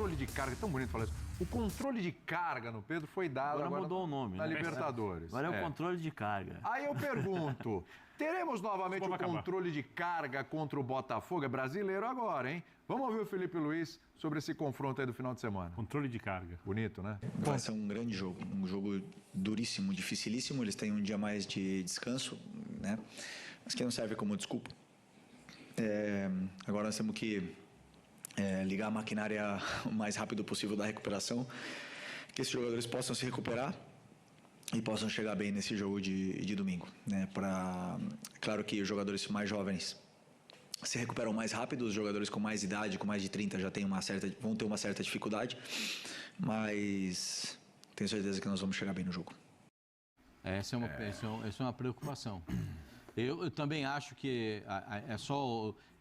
controle de carga, é tão bonito falar isso, o controle de carga no Pedro foi dado agora mudou o nome, na né? Libertadores. Agora é o controle de carga. Aí eu pergunto, teremos novamente o controle de carga contra o Botafogo? É brasileiro agora, hein? Vamos ouvir o Felipe Luiz sobre esse confronto aí do final de semana. Controle de carga. Bonito, né? Vai ser um grande jogo, um jogo duríssimo, dificilíssimo. Eles têm um dia mais de descanso, né? Mas que não serve como desculpa. Agora nós temos que ligar a maquinária o mais rápido possível da recuperação, que esses jogadores possam se recuperar e possam chegar bem nesse jogo de domingo, né? Claro que os jogadores mais jovens se recuperam mais rápido, os jogadores com mais idade, com mais de 30 já vão ter uma certa dificuldade, mas tenho certeza que nós vamos chegar bem no jogo. Essa é uma preocupação. Eu também acho que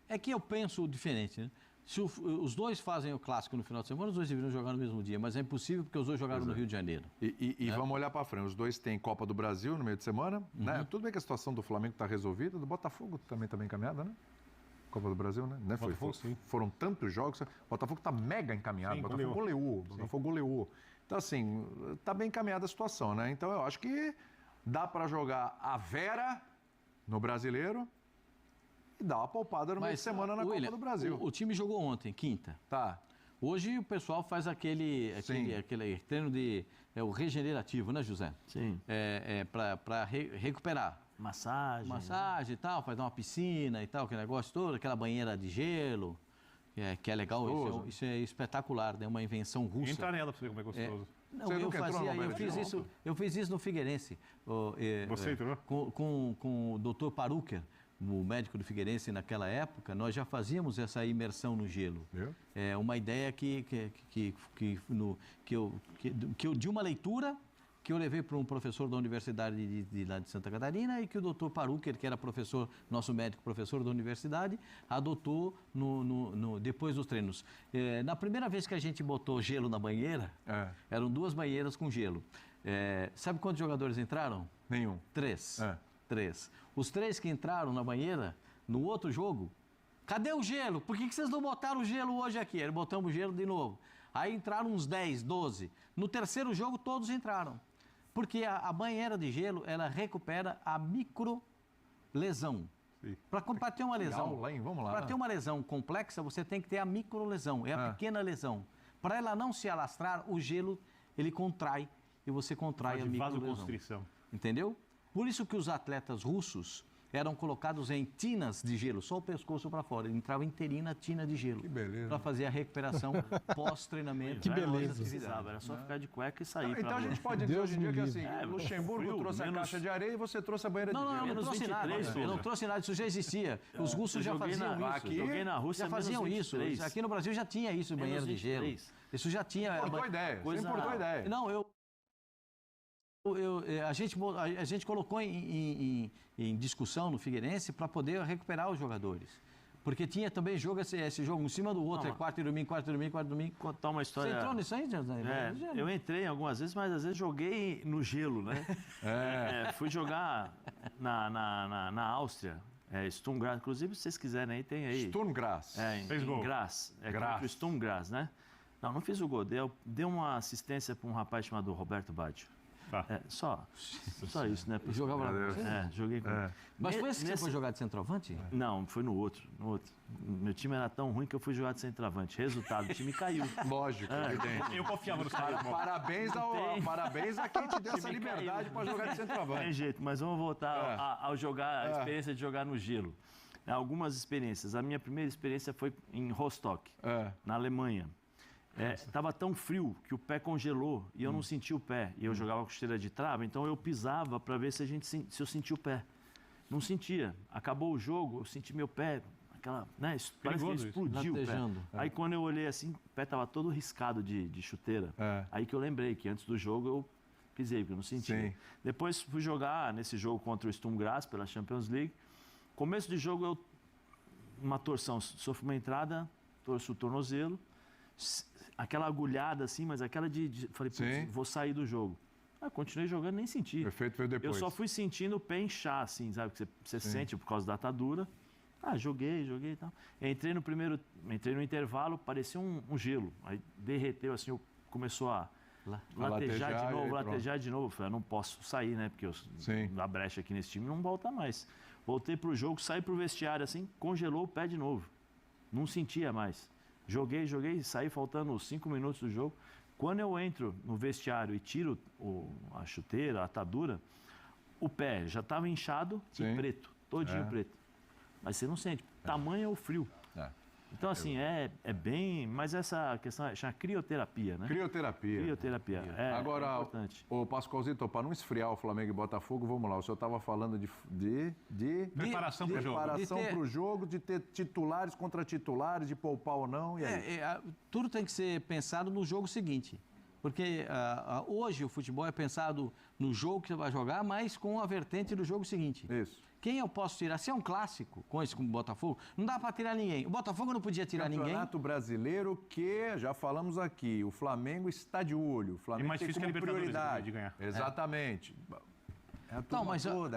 é que eu penso diferente, né? Se os dois fazem o clássico no final de semana, os dois deveriam jogar no mesmo dia, mas é impossível porque os dois jogaram no Rio de Janeiro. E vamos olhar para frente, os dois têm Copa do Brasil no meio de semana, né? Tudo bem que a situação do Flamengo está resolvida, do Botafogo também está bem encaminhada, né? Copa do Brasil, né? Foram tantos jogos, o Botafogo está mega encaminhado, o Botafogo goleou. Então, assim, está bem encaminhada a situação, né? Então, eu acho que dá para jogar a Vera no Brasileiro e dar uma poupada no meio de semana na Copa do Brasil. O time jogou ontem, quinta. Tá. Hoje o pessoal faz aquele treino o regenerativo, né, José? Sim. Para recuperar. Massagem e tal, faz uma piscina e tal, aquele negócio todo, aquela banheira de gelo, que é legal. Isso é espetacular, né? Uma invenção russa. Entra nela para você ver como é gostoso. Eu fiz isso no Figueirense. Você entrou? Com o Dr. Paruker, o médico do Figueirense naquela época, nós já fazíamos essa imersão no gelo. É uma ideia de uma leitura que eu levei para um professor da Universidade lá de Santa Catarina e que o doutor Paruker, que era nosso médico professor da universidade, adotou depois dos treinos. Na primeira vez que a gente botou gelo na banheira, eram 2 banheiras com gelo. Sabe quantos jogadores entraram? Nenhum. 3. 3. Os 3 que entraram na banheira, no outro jogo, cadê o gelo? Por que vocês não botaram o gelo hoje aqui? Aí botamos o gelo de novo. Aí entraram uns 10, 12. No terceiro jogo, todos entraram. Porque a banheira de gelo, ela recupera a microlesão. Para ter uma lesão, para ter uma lesão complexa, você tem que ter a microlesão, a pequena lesão. Para ela não se alastrar, o gelo, ele contrai e você contrai a microlesão. Vasoconstrição. Entendeu? Por isso que os atletas russos eram colocados em tinas de gelo, só o pescoço para fora. Ele entrava inteirinho na tina de gelo. Que beleza. Para fazer a recuperação pós-treinamento. Que beleza. Era só ficar de cueca e sair. Então a gente pode dizer hoje em dia que assim, Luxemburgo trouxe a caixa de areia e você trouxe a banheira de gelo. Não, eu não trouxe nada. Eu não trouxe nada, isso já existia. Os russos já faziam isso. Joguei na Rússia, já faziam isso. Aqui no Brasil já tinha isso, banheiro de gelo. Isso já tinha. Importou ideia. Não, a gente colocou em discussão no Figueirense para poder recuperar os jogadores. Porque tinha também esse jogo um cima do outro, quarto e domingo. Contar uma história. Você entrou nisso aí, eu entrei algumas vezes, mas às vezes joguei no gelo, né? Fui jogar na Áustria, Sturm Graz. Inclusive, se vocês quiserem aí, tem aí. Sturm Graz. Fez gol. Graz. Contra o Sturm Graz, né? Não fiz o gol. Dei uma assistência para um rapaz chamado Roberto Baggio. Só isso, né? Jogava lá. Joguei com... Mas foi esse que você foi jogar de centroavante? Não, foi no outro. Meu time era tão ruim que eu fui jogar de centroavante. Resultado, o time caiu. Lógico, evidente. Eu confiava no cara. Parabéns a quem te deu essa liberdade para jogar de centroavante. Tem jeito, mas vamos voltar ao jogar, a experiência de jogar no gelo. Algumas experiências. A minha primeira experiência foi em Rostock, na Alemanha. Estava tão frio que o pé congelou e eu não senti o pé. E eu jogava com chuteira de trava, então eu pisava para ver se eu sentia o pé. Não sentia. Acabou o jogo, eu senti meu pé, parece que explodiu o pé. Aí quando eu olhei assim, o pé estava todo riscado de chuteira. Aí que eu lembrei que antes do jogo eu pisei, porque eu não sentia. Depois fui jogar nesse jogo contra o Sturm Graz pela Champions League. Começo de jogo, uma torção, sofri uma entrada, torço o tornozelo. Aquela agulhada assim, mas aquela falei, vou sair do jogo. Continuei jogando, nem senti. O efeito veio depois. Eu só fui sentindo o pé inchar, assim, sabe? Que você sente por causa da atadura. Joguei e tal. Entrei no intervalo, parecia um gelo. Aí derreteu assim, começou a latejar de novo. Falei, não posso sair, né? Porque a brecha aqui nesse time não volta mais. Voltei pro jogo, saí pro vestiário assim, congelou o pé de novo. Não sentia mais. Joguei, saí faltando 5 minutos do jogo. Quando eu entro no vestiário e tiro a chuteira, a atadura, o pé já estava inchado e preto, todinho preto. Mas você não sente. Tamanho é o frio. Então, assim, é bem... Mas essa questão chama crioterapia, né? Crioterapia. Agora, é importante. Ô Pascoalzito, para não esfriar o Flamengo e Botafogo, vamos lá. O senhor estava falando de preparação para o jogo. Preparação para o jogo, de ter titulares contra titulares, de poupar ou não. E aí? Tudo tem que ser pensado no jogo seguinte. Porque hoje o futebol é pensado no jogo que você vai jogar, mas com a vertente do jogo seguinte. Isso. Quem eu posso tirar? Se é um clássico, com o Botafogo, não dá para tirar ninguém. O Botafogo não podia tirar ninguém. Campeonato Brasileiro que, já falamos aqui, o Flamengo está de olho. O Flamengo tem como prioridade. De ganhar. Exatamente. Não, mas o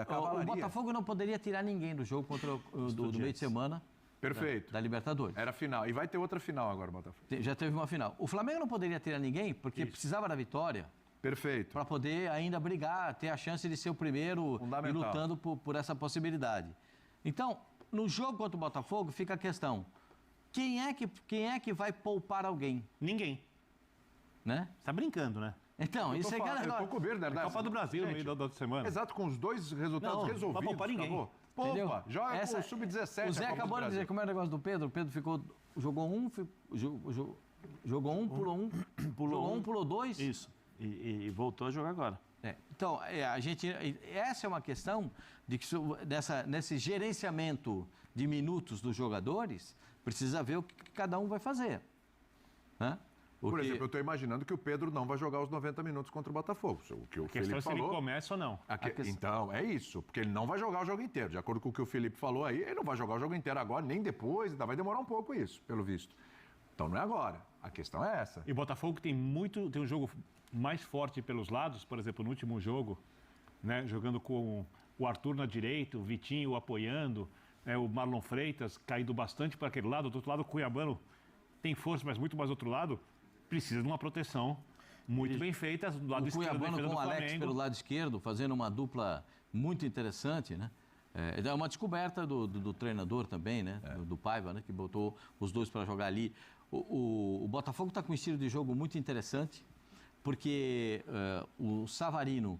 Botafogo não poderia tirar ninguém do jogo contra do meio de semana. Perfeito. Da Libertadores. Era final. E vai ter outra final agora, Botafogo. Já teve uma final. O Flamengo não poderia tirar ninguém porque precisava da vitória. Perfeito. Para poder ainda brigar, ter a chance de ser o primeiro e lutando por essa possibilidade. Então, no jogo contra o Botafogo, fica a questão. Quem é que vai poupar alguém? Ninguém. Né? Você tá brincando, né? Então, isso é que eu tô com medo, né? Copa do Brasil no meio da outra semana. Exato, com os dois resultados resolvidos. Não vai poupar ninguém. Acabou. Poupa, joga com o Sub-17. O Zé acabou de dizer como é o negócio do Pedro. O Pedro jogou um, pulou dois. Isso. E voltou a jogar agora. Então, essa é uma questão de que nesse gerenciamento de minutos dos jogadores, precisa ver o que cada um vai fazer. Né? Por exemplo, eu estou imaginando que o Pedro não vai jogar os 90 minutos contra o Botafogo. O que o Felipe falou... se ele começa ou não. Então, é isso. Porque ele não vai jogar o jogo inteiro. De acordo com o que o Felipe falou aí, ele não vai jogar o jogo inteiro agora, nem depois. Ainda vai demorar um pouco isso, pelo visto. Então, não é agora. A questão é essa. E o Botafogo tem um jogo mais forte pelos lados. Por exemplo, no último jogo, né, jogando com o Arthur na direita, o Vitinho apoiando, o Marlon Freitas caindo bastante para aquele lado. Do outro lado, o Cuiabano tem força, mas muito mais do outro lado. Precisa de uma proteção muito bem feita do lado esquerdo. O Cuiabano com o Alex pelo lado esquerdo, fazendo uma dupla muito interessante, né? É uma descoberta do treinador também, né? Do Paiva, né? Que botou os dois para jogar ali. O Botafogo está com um estilo de jogo muito interessante, porque o Savarino,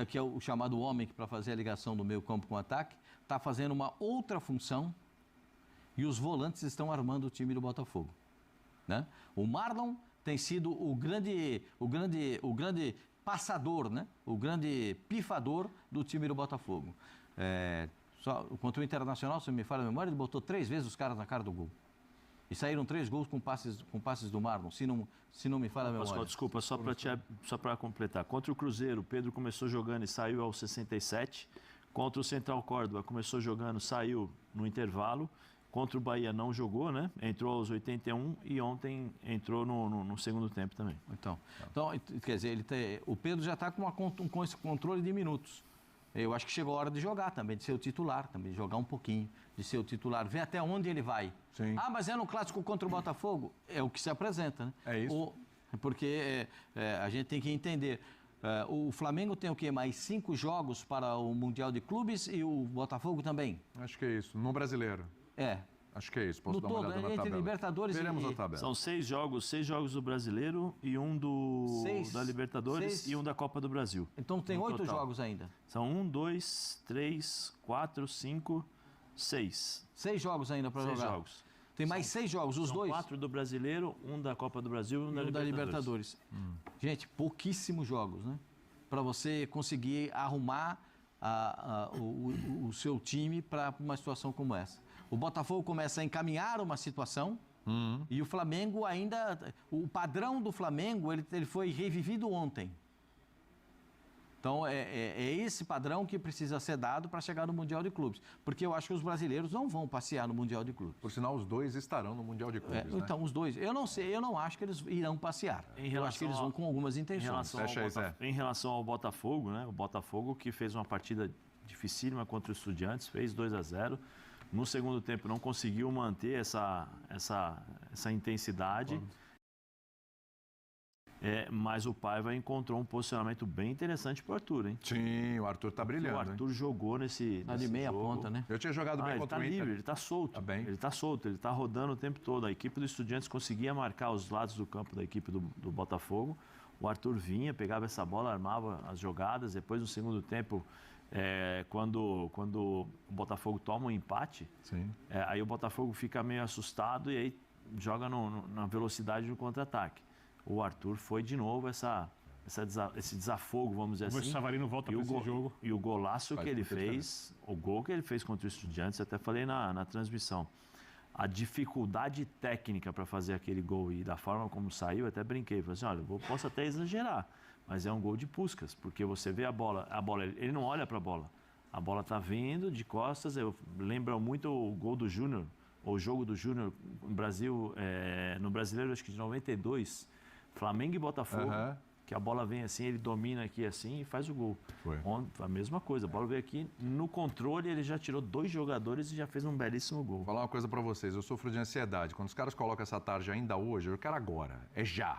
que é o chamado homem para fazer a ligação do meio campo com o ataque, está fazendo uma outra função e os volantes estão armando o time do Botafogo. Né? O Marlon tem sido o grande passador, né? O grande pifador do time do Botafogo. Contra o Internacional, se me falha a memória, ele botou 3 vezes os caras na cara do gol. E saíram 3 gols com passes do Marlon, se não me falha a memória. Desculpa, só para completar. Contra o Cruzeiro, o Pedro começou jogando e saiu aos 67. Contra o Central Córdoba, começou jogando, saiu no intervalo. Contra o Bahia não jogou, né? Entrou aos 81 e ontem entrou no segundo tempo também. Então quer dizer, o Pedro já está com esse controle de minutos. Eu acho que chegou a hora de jogar também, de ser o titular, também de jogar um pouquinho, de ser o titular, ver até onde ele vai. Sim. Mas é no clássico contra o Botafogo? É o que se apresenta, né? É isso. Porque a gente tem que entender. O Flamengo tem o quê? Mais 5 jogos para o Mundial de Clubes e o Botafogo também? Acho que é isso, no Brasileiro. Acho que é isso, posso dar uma olhada na tabela. Entre Libertadores Veremos a tabela. São 6 jogos do Brasileiro e um da Libertadores e um da Copa do Brasil. Então tem 8 jogos ainda. São 1, 2, 3, 4, 5, 6. 6 jogos ainda para jogar. 6 jogos. Tem mais 6 jogos, os dois? 4 do Brasileiro, um da Copa do Brasil e um da Libertadores. Gente, pouquíssimos jogos, né? Para você conseguir arrumar o seu time para uma situação como essa. O Botafogo começa a encaminhar uma situação e o Flamengo ainda... O padrão do Flamengo, ele foi revivido ontem. Então, é esse padrão que precisa ser dado para chegar no Mundial de Clubes. Porque eu acho que os brasileiros não vão passear no Mundial de Clubes. Por sinal, os dois estarão no Mundial de Clubes, né? Então, os dois. Eu não acho que eles irão passear. Eu acho que eles vão com algumas intenções. Em relação ao Botafogo, né? O Botafogo que fez uma partida dificílima contra o Estudiantes, fez 2-0. No segundo tempo não conseguiu manter essa intensidade. Mas o Paiva encontrou um posicionamento bem interessante pro Arthur, hein? Sim, o Arthur tá brilhando. O Arthur jogou nesse de meia jogo. ponta, né? Eu tinha jogado bem contra o Inter. Ele tá livre, ele tá solto. Tá bem. Ele tá solto, ele tá rodando o tempo todo. A equipe do Estudiantes conseguia marcar os lados do campo da equipe do Botafogo. O Arthur vinha, pegava essa bola, armava as jogadas. Depois, no segundo tempo, quando o Botafogo toma um empate, aí o Botafogo fica meio assustado e aí joga na velocidade do contra-ataque. O Arthur foi de novo esse desafogo, vamos dizer assim. O Savarino volta para esse jogo. E o golaço que ele fez, o gol que ele fez contra o Estudiantes, até falei na transmissão. A dificuldade técnica para fazer aquele gol e da forma como saiu, até brinquei. Falei assim, olha, eu posso até exagerar, mas é um gol de Puskás, porque você vê a bola, ele não olha para a bola. A bola está vindo de costas, lembra muito o gol do Júnior, ou o jogo do Júnior no Brasil, no Brasileiro, acho que de 92, Flamengo e Botafogo, que a bola vem assim, ele domina aqui assim e faz o gol. A mesma coisa, a bola veio aqui, no controle ele já tirou 2 jogadores e já fez um belíssimo gol. Vou falar uma coisa pra vocês, eu sofro de ansiedade. Quando os caras colocam essa tarde ainda hoje, eu quero agora, é já.